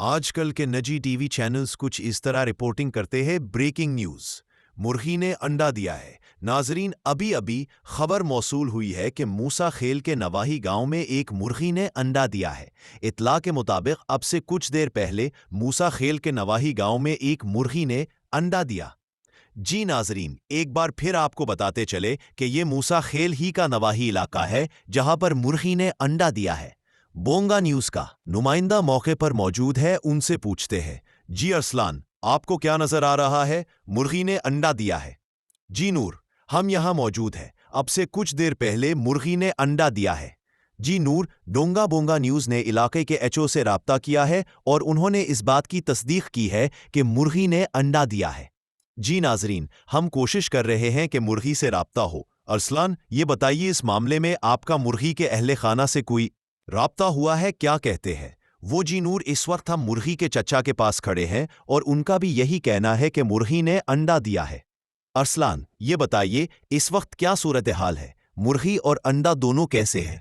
آج کل کے نجی ٹی وی چینلز کچھ اس طرح رپورٹنگ کرتے ہیں، بریکنگ نیوز، مرغی نے انڈا دیا ہے۔ ناظرین، ابھی خبر موصول ہوئی ہے کہ موسیٰ خیل کے نواحی گاؤں میں ایک مرغی نے انڈا دیا ہے۔ اطلاع کے مطابق اب سے کچھ دیر پہلے موسیٰ خیل کے نواحی گاؤں میں ایک مرغی نے انڈا دیا۔ جی ناظرین، ایک بار پھر آپ کو بتاتے چلے کہ یہ موسیٰ خیل ہی کا نواحی علاقہ ہے جہاں پر مرغی نے انڈا دیا ہے۔ بونگا نیوز کا نمائندہ موقع پر موجود ہے، ان سے پوچھتے ہیں، جی ارسلان، آپ کو کیا نظر آ رہا ہے؟ مرغی نے انڈا دیا ہے۔ جی نور، ہم یہاں موجود ہیں، اب سے کچھ دیر پہلے مرغی نے انڈا دیا ہے۔ جی نور، ڈونگا بونگا نیوز نے علاقے کے ایچ او سے رابطہ کیا ہے اور انہوں نے اس بات کی تصدیق کی ہے کہ مرغی نے انڈا دیا ہے۔ جی ناظرین، ہم کوشش کر رہے ہیں کہ مرغی سے رابطہ ہو۔ ارسلان، یہ بتائیے، اس معاملے میں آپ کا مرغی کے اہل خانہ سے کوئی رابطہ ہوا ہے؟ کیا کہتے ہیں وہ؟ جی نور، اس وقت ہم مرغی کے چچا کے پاس کھڑے ہیں اور ان کا بھی یہی کہنا ہے کہ مرغی نے انڈا دیا ہے۔ ارسلان، یہ بتائیے، اس وقت کیا صورتحال ہے؟ مرغی اور انڈا دونوں کیسے ہیں؟